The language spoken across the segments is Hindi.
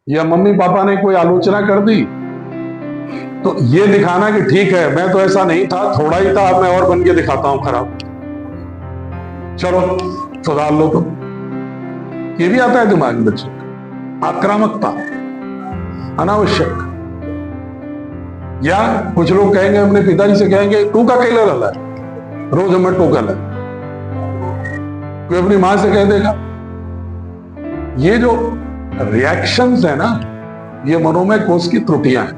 या मम्मी पापा ने कोई आलोचना कर दी तो ये दिखाना कि ठीक है मैं तो ऐसा नहीं था, थोड़ा ही था, अब मैं और बन के दिखाता हूं खराब, चलो सुधार लो। तो ये भी आता है दिमाग में बच्चों का, आक्रामकता अनावश्यक। या कुछ लोग कहेंगे, अपने पिताजी से कहेंगे तू का केला रहा है, रोज हमें टोकल है। कोई अपनी मां से कह देगा। ये जो रिएक्शंस है ना, ये मनोमय कोष की त्रुटियां हैं।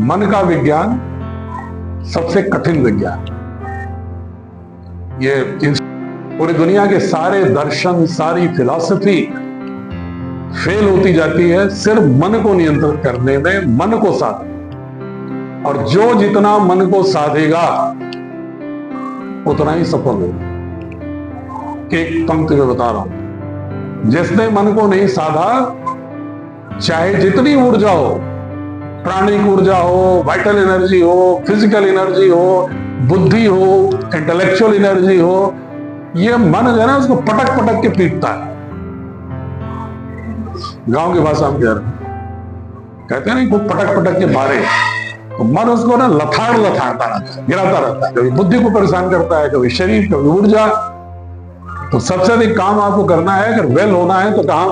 मन का विज्ञान सबसे कठिन विज्ञान। ये पूरी दुनिया के सारे दर्शन, सारी फिलॉसफी फेल होती जाती है सिर्फ मन को नियंत्रित करने में, मन को साधने। और जो जितना मन को साधेगा उतना ही सफल होगा। एक पंक्ति में बता रहा हूं, जिसने मन को नहीं साधा, चाहे जितनी ऊर्जा हो, प्राणिक ऊर्जा हो, वाइटल एनर्जी हो, फिजिकल एनर्जी हो, बुद्धि हो, इंटेलेक्चुअल एनर्जी हो, ये मन जो है ना उसको पटक पटक के पीटता है। गांव की भाषा में कह रहे हैं, कहते हैं ना, पटक पटक के मारे, तो मन उसको ना लथाड़ता रहता है, गिराता रहता है। कभी बुद्धि को परेशान करता है, कभी शरीर, कभी ऊर्जा। तो सबसे अधिक काम आपको करना है, अगर वेल होना है तो कहां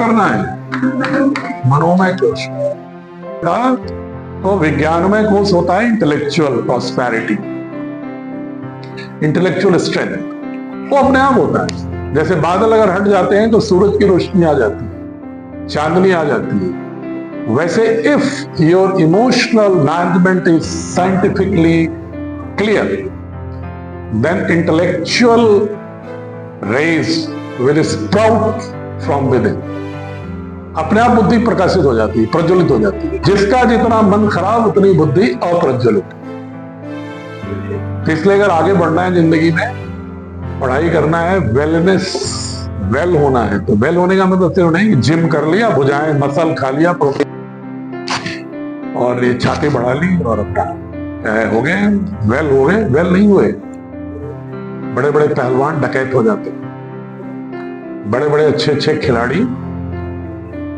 करना है? मनोमय कोश। तो विज्ञानमय कोश होता है इंटेलेक्चुअल प्रॉस्पेरिटी, इंटेलेक्चुअल स्ट्रेंथ। वो अपने आप होता है। जैसे बादल अगर हट जाते हैं तो सूरज की रोशनी आ जाती है, चांदनी आ जाती है। वैसे if your emotional management is scientifically clear, then intellectual rays will sprout from within। अपने आप बुद्धि प्रकाशित हो जाती है, प्रज्वलित हो जाती है। जिसका जितना मन खराब उतनी बुद्धि अप्रज्वलित। तो इसलिए अगर आगे बढ़ना है जिंदगी में, पढ़ाई करना है, वेलनेस, वेल होना है, तो वेल होने का मतलब सिर्फ नहीं जिम कर लिया, भुजाएं मसल खा लिया, प्रोटीन और ये छाती बढ़ा ली और अपना हो गए वेल, हो गए वेल नहीं हुए। बड़े बड़े पहलवान डकैत हो जाते, बड़े बड़े अच्छे अच्छे खिलाड़ी,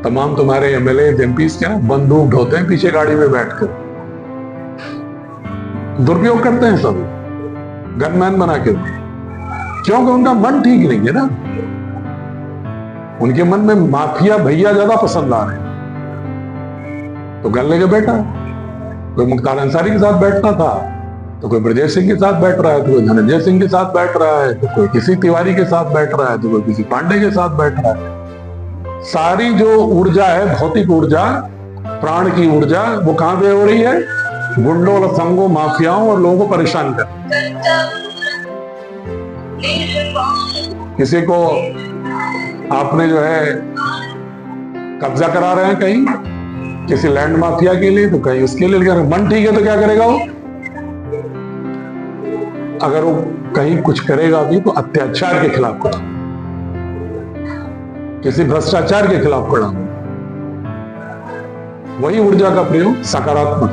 तमाम तुम्हारे एमएलए एमपी क्या बंदूक ढोते हैं पीछे गाड़ी में बैठकर, दुरुपयोग करते हैं सब, गनमैन बना के। क्योंकि उनका मन ठीक नहीं है ना, उनके मन में माफिया भैया ज्यादा पसंद आ रहे हैं। तो गन लेके बैठा, कोई मुख्तार अंसारी के साथ बैठता था, तो कोई ब्रजेश सिंह के साथ बैठ रहा है, तो कोई धनंजय सिंह के साथ बैठ रहा है, तो कोई किसी तिवारी के साथ बैठ रहा है, तो कोई किसी पांडे के साथ बैठ रहा है। सारी जो ऊर्जा है, भौतिक ऊर्जा, प्राण की ऊर्जा, वो कहां पे हो रही है? गुंडों, लफंगों, माफियाओं और लोगों को परेशान कर। किसी को आपने जो है कब्जा करा रहे हैं कहीं, किसी लैंड माफिया के लिए, तो कहीं उसके लिए। मन ठीक है तो क्या करेगा वो? अगर वो कहीं कुछ करेगा भी तो अत्याचार के खिलाफ खड़ा, किसी भ्रष्टाचार के खिलाफ खड़ा। वही ऊर्जा का प्रयोग सकारात्मक,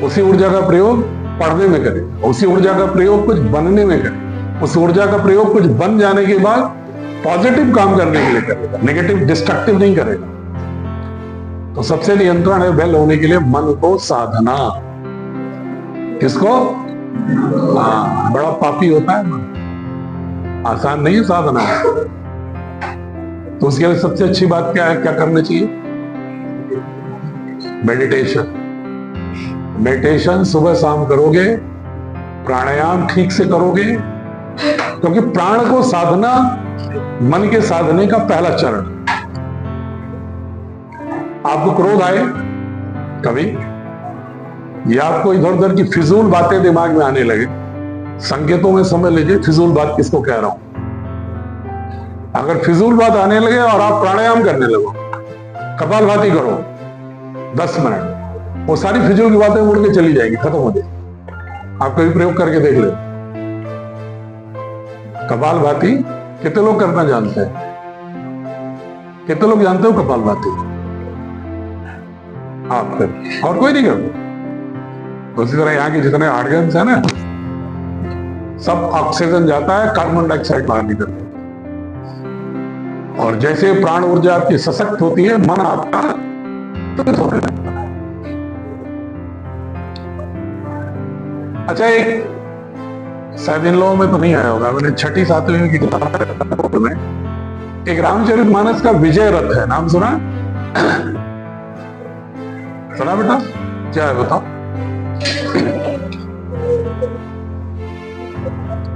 उसी ऊर्जा का प्रयोग पढ़ने में करें, उसी ऊर्जा का प्रयोग कुछ बनने में करें, उस ऊर्जा का प्रयोग कुछ बन जाने के बाद पॉजिटिव काम करने के लिए करेगा, नेगेटिव डिस्ट्रक्टिव नहीं करेगा। तो सबसे नियंत्रण है वेल होने के लिए मन को साधना। किसको? बड़ा पापी होता है मन, आसान नहीं है साधना। तो उसके लिए सबसे अच्छी बात क्या है, क्या करना चाहिए? मेडिटेशन। मेडिटेशन सुबह शाम करोगे, प्राणायाम ठीक से करोगे, क्योंकि प्राण को साधना मन के साधने का पहला चरण। आपको क्रोध आए कभी, या आपको इधर उधर की फिजूल बातें दिमाग में आने लगे, संकेतों में समझ लीजिए फिजूल बात किसको कह रहा हूं। अगर फिजूल बात आने लगे और आप प्राणायाम करने लगो, कपालभाति करो 10 मिनट, वो सारी फिजूल की बातें उड़ के चली जाएगी, खत्म हो जाएगी। आप कभी प्रयोग करके देख ले। कपालभाति कितने लोग करना जानते हैं? कितने लोग जानते हो कपालभाति? आप कर, और कोई नहीं करता। उसी तरह यहाँ के जितने ऑर्गन्स है ना, सब ऑक्सीजन जाता है, कार्बन डाइऑक्साइड बाहर निकलता है। और जैसे प्राण ऊर्जा आपकी सशक्त होती है, मन आपका होने लगता है। अच्छा, एक शायद इन लोगों में तो नहीं आया होगा, मैंने 6ठी 7वीं की किताब में एक रामचरितमानस का विजय रथ है, नाम सुना? सुना बेटा? क्या है बताओ?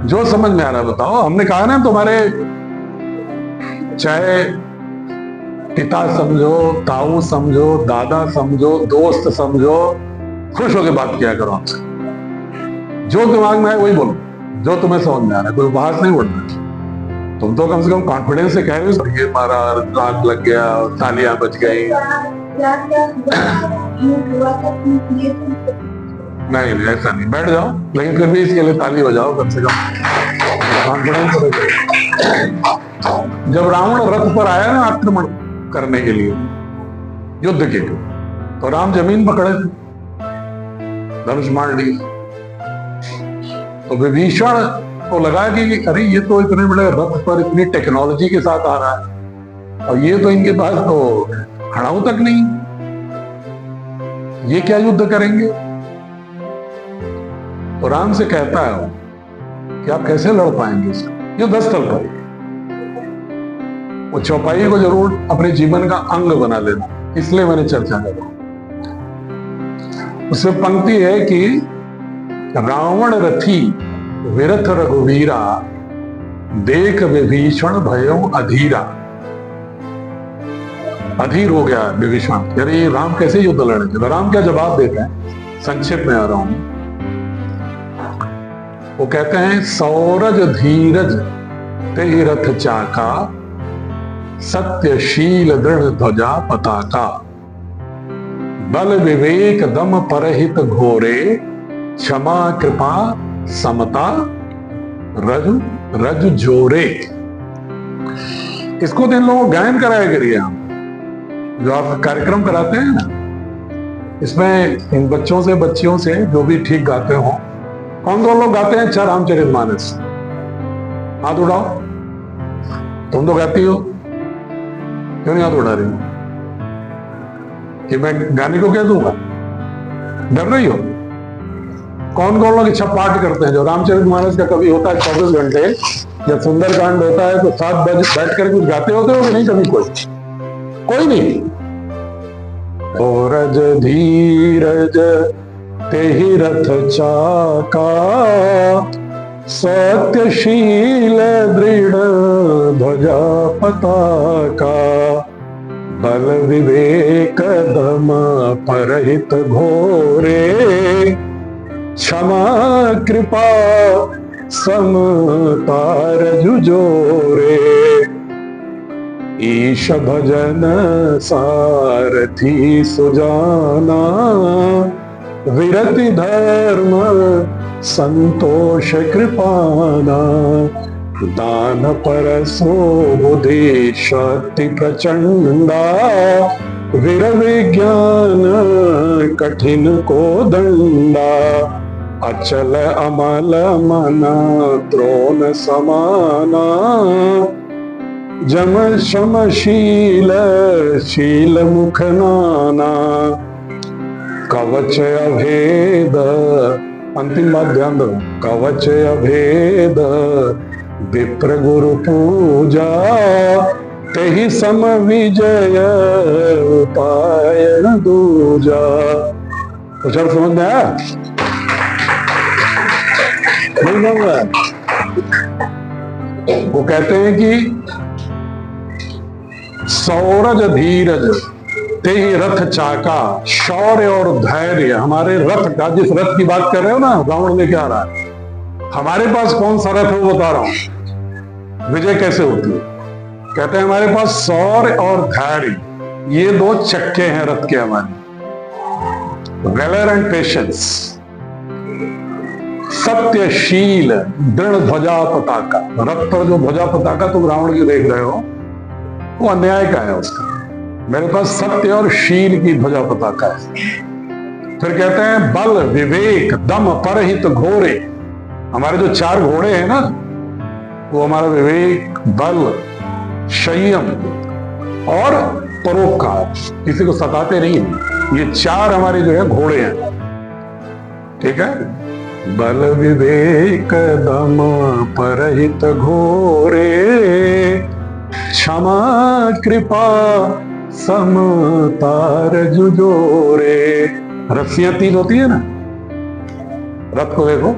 जो समझ में आ रहा है बताओ। हमने कहा ना, तुम्हारे चाहे पिता समझो, ताऊ समझो, दादा समझो, दोस्त समझो, खुश होकर बात किया करो हमसे। जो दिमाग में है वही बोलो, जो तुम्हें समझ में आ रहा है, कोई उपहास नहीं बोलना। तुम तो कम से कम कॉन्फिडेंस से कह रहे हो ये हमारा राग लग गया, तालियां बज गई। नहीं ऐसा नहीं, बैठ जाओ, लेकिन फिर भी इसके लिए ताली बजाओ कम से कम, कॉन्फिडेंस हो। जब रावण रथ पर आया ना आक्रमण करने के लिए, युद्ध के लिए, तो राम जमीन पकड़े थे, धनुष मार ली। तो विभीषण को लगा कि अरे ये तो इतने बड़े रथ पर इतनी टेक्नोलॉजी के साथ आ रहा है, और ये तो इनके पास तो हड़ाऊ तक नहीं, ये क्या युद्ध करेंगे? तो राम से कहता है कि आप कैसे लड़ पाएंगे इसका युद्ध स्थल पर। वो चौपाई को जरूर अपने जीवन का अंग बना लेना, इसलिए मैंने चर्चा करी। उसमें पंक्ति है कि रावण रथी विरथ रघुवीरा, देख विभीषण भयो अधीरा। अधीर हो गया विभीषण, अरे राम कैसे युद्ध लड़ेंगे? तो राम क्या जवाब देते हैं, संक्षिप्त में आ रहा हूं। वो कहते हैं, सौरज धीरज तेहि रथ चाका, सत्यशील दृढ़ ध्वजा पताका। बल विवेक दम परहित घोरे, क्षमा कृपा समता रज रज जोरे। इसको तो इन लोगों को गायन कराया करिए हम, जो आप कार्यक्रम कराते हैं ना, इसमें इन बच्चों से बच्चियों से जो भी ठीक गाते हो। कौन कौन लोग गाते हैं अच्छा रामचरितमानस? हाथ उठाओ। तुम तो गाती हो, क्यों नहीं हाथ उठा रही हो? कि मैं गाने को कह दूंगा? डर रही हो? कौन कौन लोग इच्छा पाठ करते हैं? जो रामचरितमानस का कभी होता है 24 घंटे, या सुंदरकांड होता है तो 7 बजे बैठ कर कुछ गाते होते हो कि नहीं? कभी कोई नहीं। सूरज धीरज तेहि रथ चाका, सत्यशील दृढ़ ध्वजा पताका। बल विवेक दम परहित घोरे, क्षमा कृपा समता रजु जोरे। ईश भजन सारथी सुजाना, विरति धर्म संतोष कृपाना। दान परसो बुद्धि शक्ति प्रचंडा, वीर विज्ञान कठिन को दंडा। अचल अमल मना द्रोण समाना, जम शमशील शील मुख नाना। कवच अभेद, अंतिम बात ध्यान दो, कवच अभेद विप्र गुरु पूजा। तेहि सम विजय उपायन दूजा। उच्चार समझ में आया? नहीं समझ? वो कहते हैं कि सौरज धीरज तेहि रथ चाका, शौर्य और धैर्य हमारे रथ का, जिस रथ की बात कर रहे हो ना रावण लेके आ रहा है, हमारे पास कौन सा रथ है वो बता रहा हूं। विजय कैसे होती है? कहते हैं हमारे पास शौर्य और धैर्य, ये 2 चक्के हैं रथ के हमारे। Valour and patience. सत्यशील दृढ़ ध्वजा पताका, रथ पर जो ध्वजा पताका तुम रावण की देख रहे हो वो अन्याय का है उसका। मेरे पास सत्य और शील की ध्वजा पताका है। फिर कहते हैं बल विवेक दम परहित घोरे। हमारे जो 4 घोड़े हैं ना, वो हमारा विवेक, बल संयम और परोपकार, किसी को सताते नहीं है। ये चार हमारे जो है घोड़े हैं, ठीक है। बल विवेक दम परहित घोरे, क्षमा कृपा समता जुजोरे। रस्सियां 3 होती है ना, रथ को देखो,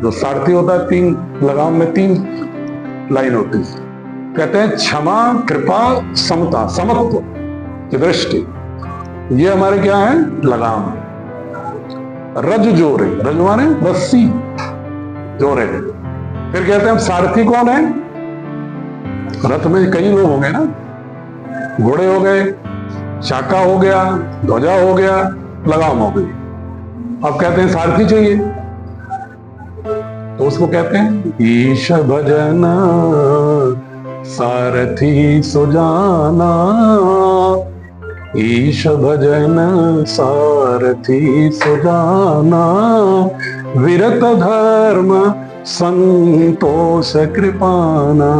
जो सारथी होता है 3 लगाम में 3 लाइन होती है। कहते हैं क्षमा कृपा समता, समत्व की दृष्टि, ये हमारे क्या है, लगाम। रज जोरे, रज माने रस्सी, जोरे। फिर कहते हैं सारथी कौन है, रथ में कई लोग होंगे ना, घोड़े हो गए, चाका हो गया, ध्वजा हो गया, लगाम हो गई। अब कहते हैं सारथी चाहिए, तो उसको कहते हैं ईश भजन सारथी सुजाना, ईश भजन सारथी सुजाना, विरत धर्म संतोष कृपाना।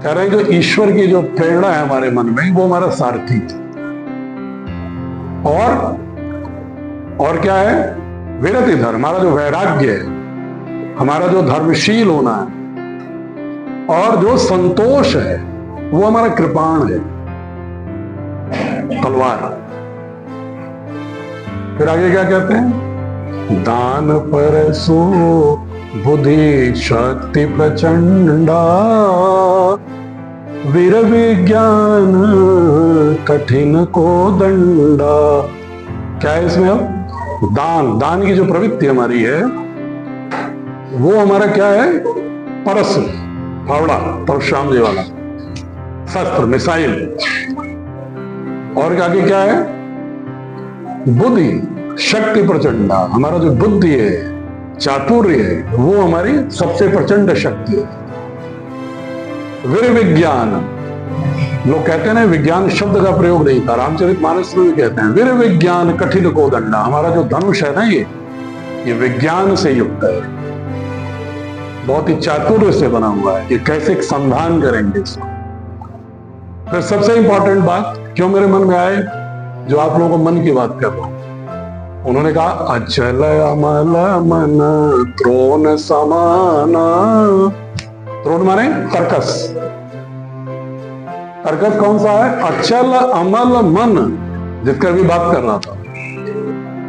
कह रहे हैं जो ईश्वर की जो प्रेरणा है हमारे मन में, वो हमारा सारथी। और क्या है, विरति धर्म, हमारा जो वैराग्य है, हमारा जो धर्मशील होना है, और जो संतोष है वो हमारा कृपाण है, तलवार। फिर आगे क्या कहते हैं, दान परसो बुद्धि शक्ति प्रचंडा, वीर विज्ञान कठिन को दंडा। क्या है इसमें, अब दान की जो प्रवृत्ति हमारी है, वो हमारा क्या है, परस, फावड़ा, परशुराम जी वाला शस्त्र, मिसाइल। और आगे क्या है, बुद्धि शक्ति प्रचंडा, हमारा जो बुद्धि है, चातुर्य है, वो हमारी सबसे प्रचंड शक्ति है। वीर विज्ञान, लोग कहते हैं ना विज्ञान शब्द का प्रयोग नहीं था, रामचरितमानस में भी कहते हैं वीर विज्ञान कठिन को दंडा। हमारा जो धनुष है ना, ये विज्ञान से युक्त है, बहुत ही चातुर्य से बना हुआ है, ये कैसे संधान करेंगे इसको। फिर सबसे इंपॉर्टेंट बात क्यों मेरे मन में आए, जो आप लोगों को मन की बात कर रहा हूं, उन्होंने कहा अचल अमल मन त्रोण समाना। त्रोण माने कर्कश, कर्कश कौन सा है, अचल अमल मन, जिसका भी बात कर रहा था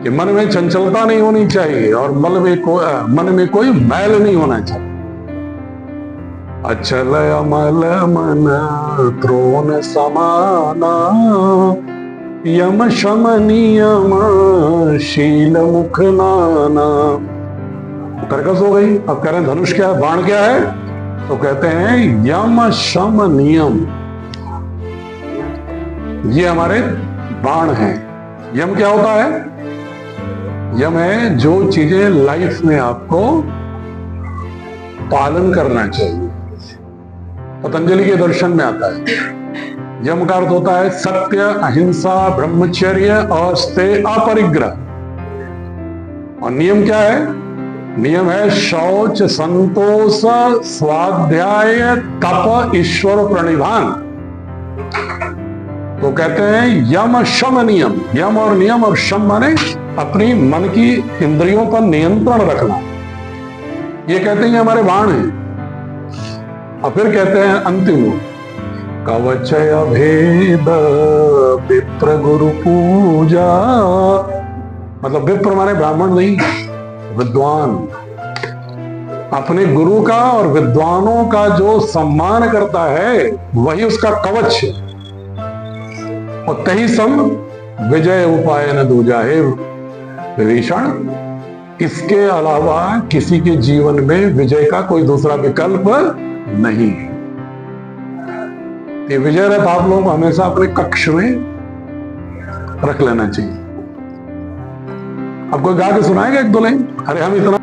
कि मन में चंचलता नहीं होनी चाहिए और मन में कोई मैल नहीं होना चाहिए। अचल अमल मन त्रोण समाना, यम शम नियम शील मुख नाना। कर्कश हो गई। अब कह रहे हैं धनुष क्या है, बाण क्या है, तो कहते हैं यम शम नियम, ये हमारे बाण हैं। यम क्या होता है, यम है जो चीजें लाइफ में आपको पालन करना चाहिए। पतंजलि के दर्शन में आता है, यम का अर्थ होता है सत्य, अहिंसा, ब्रह्मचर्य और अपरिग्रह। और नियम क्या है, नियम है शौच, संतोष, स्वाध्याय, तप, ईश्वर प्रणिधान। तो कहते हैं यम शम नियम, यम और नियम और शम माने अपनी मन की इंद्रियों पर नियंत्रण रखना। ये कहते हैं हमारे बाण हैं। और फिर कहते हैं अंतिम, कवच अभेद विप्र गुरु पूजा। मतलब विप्र माने ब्राह्मण नहीं, विद्वान। अपने गुरु का और विद्वानों का जो सम्मान करता है वही उसका कवच है। और तही सम विजय उपाय न दूजा है विभीषण, इसके अलावा किसी के जीवन में विजय का कोई दूसरा विकल्प नहीं। ये विजय रथ आप लोगों को हमेशा अपने कक्ष में रख लेना चाहिए। अब कोई गा के सुनाएगा 1-2 लाइन, अरे हम इतना